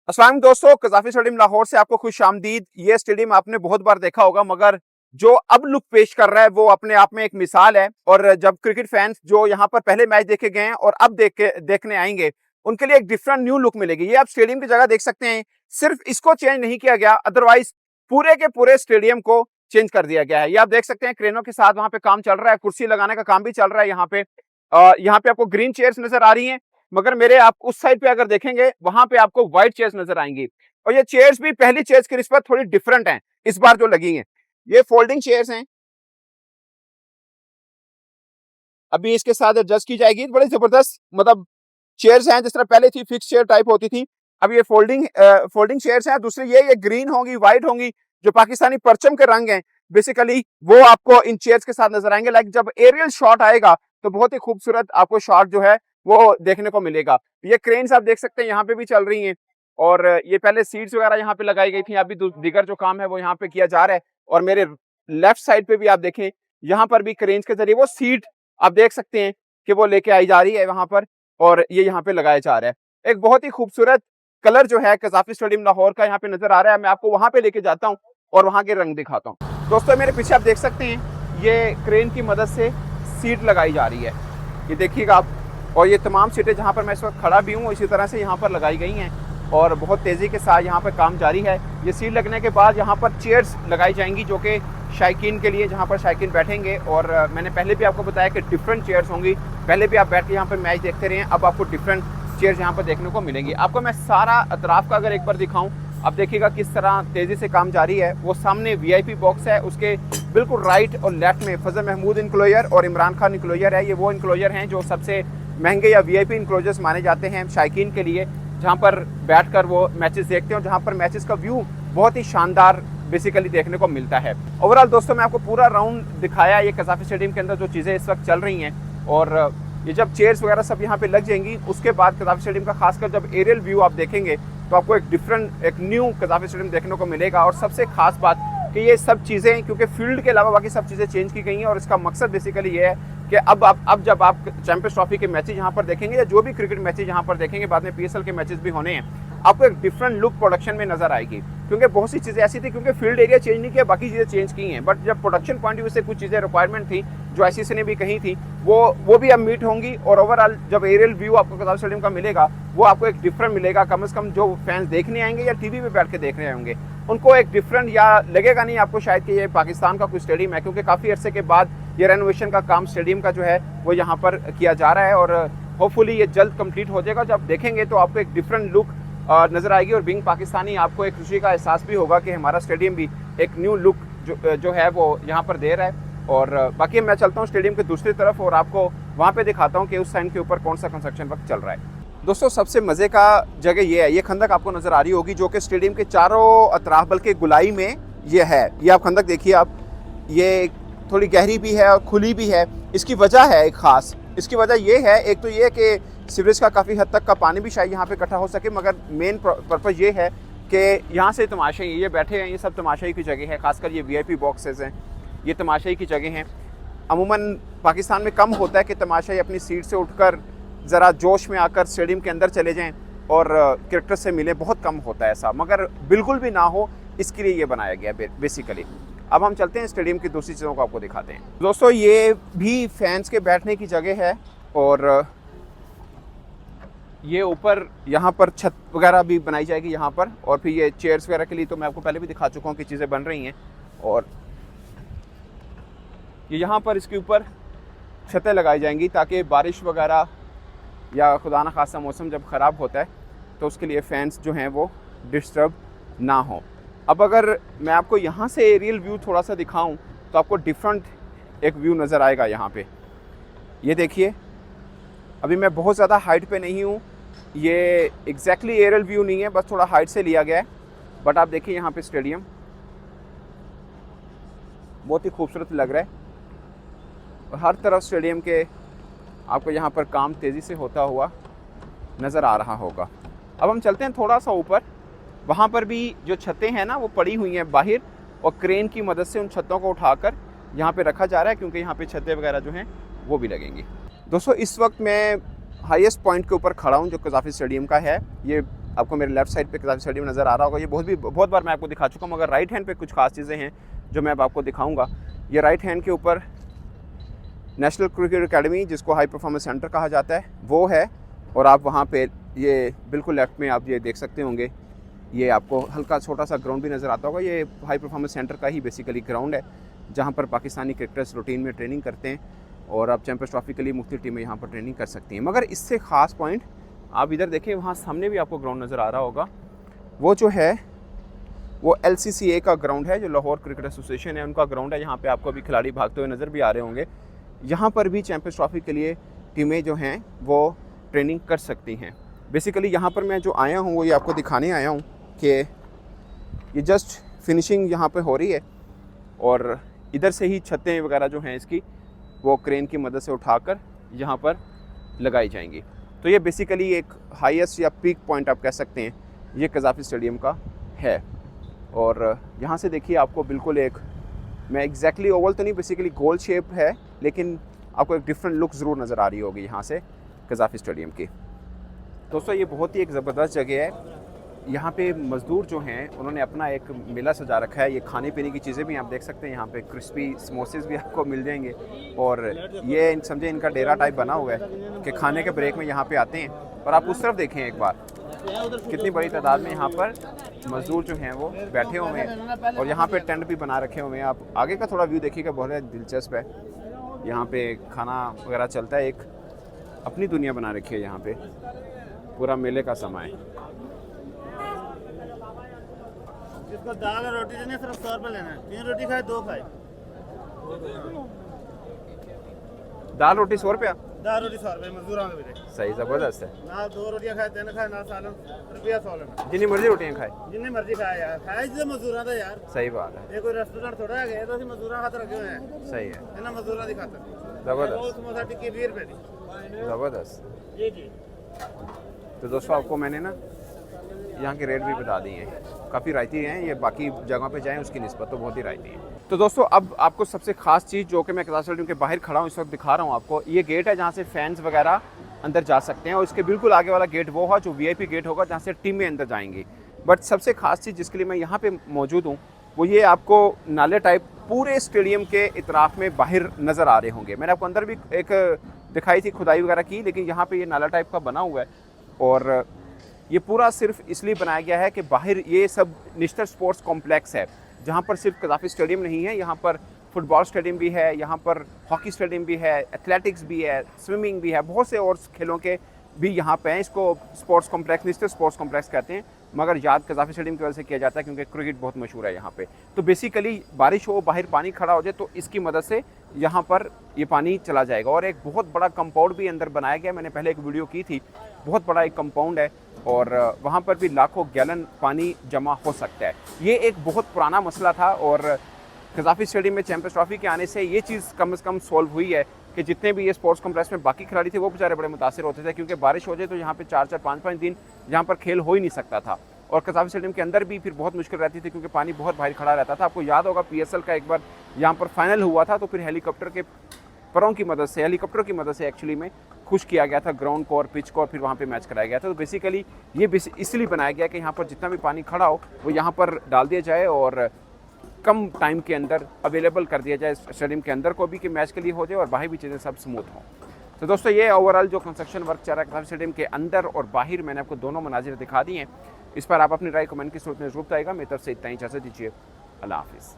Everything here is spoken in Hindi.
अस्सलाम दोस्तों, कज़ाफ़ी स्टेडियम लाहौर से आपको खुशामदीद। ये स्टेडियम आपने बहुत बार देखा होगा, मगर जो अब लुक पेश कर रहा है वो अपने आप में एक मिसाल है। और जब क्रिकेट फैंस जो यहाँ पर पहले मैच देखे गए हैं और अब देखने आएंगे, उनके लिए एक डिफरेंट न्यू लुक मिलेगी। ये आप स्टेडियम की जगह देख सकते हैं, सिर्फ इसको चेंज नहीं किया गया, अदरवाइज पूरे के पूरे स्टेडियम को चेंज कर दिया गया है। ये आप देख सकते हैं, क्रेनों के साथ वहां पे काम चल रहा है, कुर्सी लगाने का काम भी चल रहा है। यहाँ पे आपको ग्रीन चेयर्स नजर आ रही हैं, मगर मेरे आप उस साइड पे अगर देखेंगे, वहां पे आपको व्हाइट चेयर्स नजर आएंगी। और ये चेयर्स भी पहली चेयर्स की निस्बत थोड़ी डिफरेंट हैं इस बार जो लगी हैं। ये फोल्डिंग चेयर्स हैं, अभी इसके साथ एडजस्ट की जाएगी। बड़ी जबरदस्त मतलब चेयर्स हैं, जिस तरह पहले थी फिक्स चेयर टाइप होती थी, अब ये फोल्डिंग चेयर्स हैं। दूसरी ये ग्रीन होंगी, व्हाइट होंगी, जो पाकिस्तानी परचम के रंग हैं बेसिकली, वो आपको इन चेयर्स के साथ नजर आएंगे। लाइक जब एरियल शॉट आएगा तो बहुत ही खूबसूरत आपको शॉट जो है वो देखने को मिलेगा। ये क्रेन्स आप देख सकते हैं यहाँ पे भी चल रही हैं, और ये पहले सीट्स वगैरह यहाँ पे लगाई गई थी, अभी दीगर जो काम है वो यहाँ पे किया जा रहा है। और मेरे लेफ्ट साइड पे भी आप देखें, यहाँ पर भी क्रेन्स के जरिए वो सीट आप देख सकते हैं कि वो लेके आई जा रही है वहां पर, और ये यहाँ पे लगाया जा रहा है। एक बहुत ही खूबसूरत कलर जो है कज़ाफ़ी स्टेडियम लाहौर का यहाँ पे नजर आ रहा है। मैं आपको वहां पे लेके जाता हूँ और वहां के रंग दिखाता हूँ। दोस्तों, मेरे पीछे आप देख सकते हैं, ये क्रेन की मदद से सीट लगाई जा रही है, ये देखिएगा आप। और ये तमाम सीटें जहाँ पर मैं इस वक्त खड़ा भी हूँ, इसी तरह से यहाँ पर लगाई गई हैं, और बहुत तेज़ी के साथ यहाँ पर काम जारी है। ये सीट लगने के बाद यहाँ पर चेयर्स लगाई जाएंगी, जो कि शायकीन के लिए, जहाँ पर शायकीन बैठेंगे। और मैंने पहले भी आपको बताया कि डिफरेंट चेयर्स होंगी। पहले भी आप बैठ के यहाँ पर मैच देखते रहे हैं, अब आपको डिफरेंट चेयर्स यहाँ पर देखने को मिलेंगी। आपको मैं सारा अतराफ का अगर एक बार दिखाऊं, आप देखिएगा किस तरह तेज़ी से काम जारी है। वो सामने वीआईपी बॉक्स है, उसके बिल्कुल राइट और लेफ्ट में फजल महमूद इंक्लोजर और इमरान खान इंक्लोजर है। ये वो इंक्लोजर हैं जो सबसे महंगे या वीआईपी इंक्लोजर्स माने जाते हैं शायकीन के लिए, जहाँ पर बैठकर वो मैचेस देखते हैं, और जहाँ पर मैचेस का व्यू बहुत ही शानदार बेसिकली देखने को मिलता है। ओवरऑल दोस्तों, मैं आपको पूरा राउंड दिखाया ये कज़ाफ़ी स्टेडियम के अंदर जो चीज़ें इस वक्त चल रही हैं। और ये जब चेयर्स वगैरह सब यहाँ पे लग जाएंगी, उसके बाद कज़ाफ़ी स्टेडियम का खासकर जब एरियल व्यू आप देखेंगे, तो आपको एक डिफरेंट, एक न्यू कज़ाफ़ी स्टेडियम देखने को मिलेगा। और सबसे खास बात कि ये सब चीज़ें, क्योंकि फील्ड के अलावा बाकी सब चीज़ें चेंज की गई हैं, और इसका मकसद बेसिकली ये है कि अब जब आप चैंपियंस ट्रॉफी के मैचेज यहाँ पर देखेंगे, या जो भी क्रिकेट मैचेज यहाँ पर देखेंगे, बाद में पीएसएल के मैचेस भी होने हैं, आपको एक डिफरेंट लुक प्रोडक्शन में नजर आएगी। क्योंकि बहुत सी चीज़ें ऐसी थी, क्योंकि फील्ड एरिया चेंज नहीं किया, बाकी चीज़ें चेंज की हैं, बट जब प्रोडक्शन पॉइंट व्यू से कुछ चीज़ें रिक्वायरमेंट थी जो आईसीसी ने भी कही थी, वो भी अब मीट होंगी। और ओवरऑल जब एरियल व्यू आपको कज़ाफ़ी स्टेडियम का मिलेगा, वो आपको एक डिफरेंट मिलेगा। कम से कम जो फैंस देखने आएंगे या टीवी पे बैठ के देख रहे होंगे, उनको एक डिफरेंट, या लगेगा नहीं आपको शायद कि ये पाकिस्तान का कोई स्टेडियम है, क्योंकि काफ़ी अरसे के बाद ये रेनोवेशन का काम स्टेडियम का जो है वो यहाँ पर किया जा रहा है। और होपफुली ये जल्द कंप्लीट हो जाएगा। जब देखेंगे तो आपको एक डिफरेंट लुक नज़र आएगी, और बीइंग पाकिस्तानी आपको एक खुशी का एहसास भी होगा कि हमारा स्टेडियम भी एक न्यू लुक जो है वो यहाँ पर दे रहा है। और बाकी मैं चलता हूँ स्टेडियम की दूसरी तरफ, और आपको वहाँ पे दिखाता हूँ कि उस साइड के ऊपर कौन सा कंस्ट्रक्शन वर्क चल रहा है। दोस्तों, सबसे मज़े का जगह ये है, ये खंदक आपको नज़र आ रही होगी, जो कि स्टेडियम के चारों अतराफ, बल्कि गुलाई में ये है। ये आप खंदक देखिए आप, ये थोड़ी गहरी भी है और खुली भी है। इसकी वजह है एक ख़ास, इसकी वजह ये है, एक तो ये कि सीवरेज का काफ़ी हद तक का पानी भी शायद यहाँ पे इकट्ठा हो सके, मगर मेन पर्पज़ ये है कि यहाँ से तमाशाई, ये बैठे हैं, ये सब तमाशाई की जगह है। खासकर ये वीआईपी बॉक्सेस हैं, ये तमाशाई की जगह हैं। अमूमन पाकिस्तान में कम होता है कि तमाशाई अपनी सीट से उठकर ज़रा जोश में आकर स्टेडियम के अंदर चले जाएँ और क्रिकेटर से मिलें, बहुत कम होता है ऐसा, मगर बिल्कुल भी ना हो इसके लिए ये बनाया गया बेसिकली। अब हम चलते हैं स्टेडियम की दूसरी चीज़ों को आपको दिखाते हैं। दोस्तों, ये भी फैंस के बैठने की जगह है, और ये ऊपर यहाँ पर छत वगैरह भी बनाई जाएगी यहाँ पर, और फिर ये चेयर्स वगैरह के लिए तो मैं आपको पहले भी दिखा चुका हूँ कि चीज़ें बन रही हैं। और ये यहाँ पर इसके ऊपर छतें लगाई जाएंगी, ताकि बारिश वगैरह या खुदा न खासा मौसम जब ख़राब होता है तो उसके लिए फैंस जो हैं वो डिस्टर्ब ना हो। अब अगर मैं आपको यहाँ से एरियल व्यू थोड़ा सा दिखाऊं, तो आपको डिफरेंट एक व्यू नज़र आएगा यहाँ पे। ये देखिए, अभी मैं बहुत ज़्यादा हाइट पे नहीं हूँ, ये एग्जैक्टली एरियल व्यू नहीं है, बस थोड़ा हाइट से लिया गया है। बट आप देखिए यहाँ पे स्टेडियम बहुत ही खूबसूरत लग रहा है, और हर तरफ स्टेडियम के आपको यहाँ पर काम तेज़ी से होता हुआ नज़र आ रहा होगा। अब हम चलते हैं थोड़ा सा ऊपर, वहाँ पर भी जो छतें हैं ना वो पड़ी हुई हैं बाहर, और क्रेन की मदद से उन छतों को उठाकर यहाँ पे रखा जा रहा है, क्योंकि यहाँ पे छतें वगैरह जो हैं वो भी लगेंगी। दोस्तों, इस वक्त मैं हाईएस्ट पॉइंट के ऊपर खड़ा हूँ जो कज़ाफ़ी स्टेडियम का है। ये आपको मेरे लेफ्ट साइड पे कज़ाफ़ी स्टेडियम नज़र आ रहा होगा। ये बहुत बार मैं आपको दिखा चुका हूँ, मगर राइट हैंड पे कुछ खास चीज़ें हैं जो मैं अब आपको दिखाऊँगा। ये राइट हैंड के ऊपर नेशनल क्रिकेट अकेडमी, जिसको हाई परफॉर्मेंस सेंटर कहा जाता है, वो है। और आप वहाँ पे ये बिल्कुल लेफ़्ट में आप ये देख सकते होंगे, ये आपको हल्का छोटा सा ग्राउंड भी नज़र आता होगा। ये हाई परफॉर्मेंस सेंटर का ही बेसिकली ग्राउंड है, जहाँ पर पाकिस्तानी क्रिकेटर्स रूटीन में ट्रेनिंग करते हैं और आप चैंपियंस ट्रॉफी के लिए मुख्तलिफ टीमें यहाँ पर ट्रेनिंग कर सकती हैं। मगर इससे ख़ास पॉइंट आप इधर देखें, वहाँ सामने भी आपको ग्राउंड नज़र आ रहा होगा, वो जो है वो LCCA का ग्राउंड है, जो लाहौर क्रिकेट एसोसिएशन है, उनका ग्राउंड है। यहाँ पे आपको अभी खिलाड़ी भागते हुए नज़र भी आ रहे होंगे। यहाँ पर भी चैंपियंस ट्रॉफी के लिए टीमें जो हैं वो ट्रेनिंग कर सकती हैं। बेसिकली यहाँ पर मैं जो आया हूँ वो ये आपको दिखाने आया हूँ कि ये जस्ट फिनिशिंग यहाँ पे हो रही है और इधर से ही छतें वगैरह जो हैं इसकी वो क्रेन की मदद से उठाकर यहाँ पर लगाई जाएंगी। तो ये बेसिकली एक हाईएस्ट या पीक पॉइंट आप कह सकते हैं, ये कज़ाफ़ी स्टेडियम का है। और यहाँ से देखिए आपको बिल्कुल एक, मैं एग्जैक्टली ओवल तो नहीं, बेसिकली गोल शेप है, लेकिन आपको एक डिफरेंट लुक ज़रूर नज़र आ रही होगी यहाँ से कज़ाफ़ी स्टेडियम की। दोस्तों ये बहुत ही एक ज़बरदस्त जगह है। यहाँ पे मज़दूर जो हैं उन्होंने अपना एक मेला सजा रखा है। ये खाने पीने की चीज़ें भी आप देख सकते हैं, यहाँ पे क्रिस्पी समोसेस भी आपको मिल जाएंगे। और ये समझे इनका डेरा टाइप बना हुआ है कि खाने के ब्रेक में यहाँ पे आते हैं। और आप उस तरफ देखें एक बार, कितनी बड़ी तादाद में यहाँ पर मज़दूर जो हैं वो बैठे हुए हैं और यहाँ पे टेंट भी बना रखे हुए हैं। आप आगे का थोड़ा व्यू देखिएगा, बहुत दिलचस्प है। यहाँ पे खाना वगैरह चलता है, एक अपनी दुनिया बना रखी है यहाँ पे, पूरा मेले का समय है। जिसको दाल और रोटी देनी है सिर्फ 100 रुपये लेना है। 3 रोटी खाए 2 खाए। दाल रोटी 100 रुपया, दाल रोटी 100 रुपये मजदूरों के भी। सही ज़बरदस्त है। ना 2 रोटियां खाए 3 खाए ना सालन रुपया 100 लेना। जितनी मर्जी रोटियाँ खाए, जितनी मर्जी खाए यार, खाए जिसे मजदूरों का यार। सही बात है। ये कोई रेस्टोरेंट थोड़ा है, ये तो ਅਸੀਂ मजदूरों खातर रखे हुए हैं। सही है, ना मजदूरों की खातर। ज़बरदस्त समोसा टिक्की 20 रुपये दी। ज़बरदस्त। जी जी। तो दोस्तों आपको मैंने ना यहाँ के रेट भी बता दिए हैं, काफ़ी रायती हैं। ये बाकी जगह पे जाएं उसकी निस्बत तो बहुत ही रायती है। तो दोस्तों अब आपको सबसे ख़ास चीज़ जो कि मैं कज़ाफ़ी स्टेडियम के बाहर खड़ा हूँ इस वक्त दिखा रहा हूँ आपको, ये गेट है जहाँ से फैंस वगैरह अंदर जा सकते हैं। और इसके बिल्कुल आगे वाला गेट वो है जो VIP गेट होगा, जहाँ से टीमें अंदर जाएंगी। बट सबसे ख़ास चीज़ जिसके लिए मैं यहाँ पर मौजूद हूँ वो ये, आपको नाले टाइप पूरे स्टेडियम के इतराफ़ में बाहर नज़र आ रहे होंगे। मैंने आपको अंदर भी एक दिखाई थी खुदाई वगैरह की, लेकिन यहाँ पे ये नाला टाइप का बना हुआ है। और ये पूरा सिर्फ इसलिए बनाया गया है कि बाहर ये सब निश्तर स्पोर्ट्स कॉम्प्लेक्स है, जहाँ पर सिर्फ कज़ाफ़ी स्टेडियम नहीं है, यहाँ पर फुटबॉल स्टेडियम भी है, यहाँ पर हॉकी स्टेडियम भी है, एथलेटिक्स भी है, स्विमिंग भी है, बहुत से और खेलों के भी यहाँ पे हैं। इसको sports complex, Nishtar sports complex कहते हैं, मगर याद कज़ाफ़ी स्टेडियम की वजह से किया जाता है क्योंकि क्रिकेट बहुत मशहूर है यहाँ पे। तो बेसिकली बारिश हो, बाहर पानी खड़ा हो जाए तो इसकी मदद से यहाँ पर ये पानी चला जाएगा। और एक बहुत बड़ा कंपाउंड भी अंदर बनाया गया, मैंने पहले एक वीडियो की थी, बहुत बड़ा एक कंपाउंड है और वहाँ पर भी लाखों गैलन पानी जमा हो सकता है। ये एक बहुत पुराना मसला था और कज़ाफ़ी स्टेडियम में चैंपियंस ट्रॉफी के आने से ये चीज़ कम से कम सॉल्व हुई है कि जितने भी ये स्पोर्ट्स कॉम्प्लेक्स में बाकी खिलाड़ी थे वो बेचारे बड़े मुतासिर होते थे, क्योंकि बारिश हो जाए तो यहाँ पे 4-4, 5-5 दिन यहाँ पर खेल हो ही नहीं सकता था। और कज़ाफ़ी स्टेडियम के अंदर भी फिर बहुत मुश्किल रहती थी क्योंकि पानी बहुत बाहर खड़ा रहता था। आपको याद होगा PSL का एक बार यहाँ पर फाइनल हुआ था तो फिर हेलीकॉप्टर के परों की मदद से, हेलीकॉप्टर की मदद से एक्चुअली में खुश किया गया था ग्राउंड को और पिच को, और फिर वहाँ पे मैच कराया गया था। तो बेसिकली ये इसलिए बनाया गया कि यहाँ पर जितना भी पानी खड़ा हो वो यहाँ पर डाल दिया जाए और कम टाइम के अंदर अवेलेबल कर दिया जाए स्टेडियम के अंदर को भी कि मैच के लिए हो जाए और बाहर भी चीज़ें सब स्मूथ हों। तो दोस्तों ये ओवरऑल जो कंस्ट्रक्शन वर्क चल रहा है कज़ाफ़ी स्टेडियम के अंदर और बाहर, मैंने आपको दोनों मनाजिर दिखा दिए हैं। इस पर आप अपनी राय कमेंट की सूरत में ज़रूर बताइएगा। मेरी तरफ से इतना ही, इजाज़त दीजिए, अल्लाह हाफ़िज़।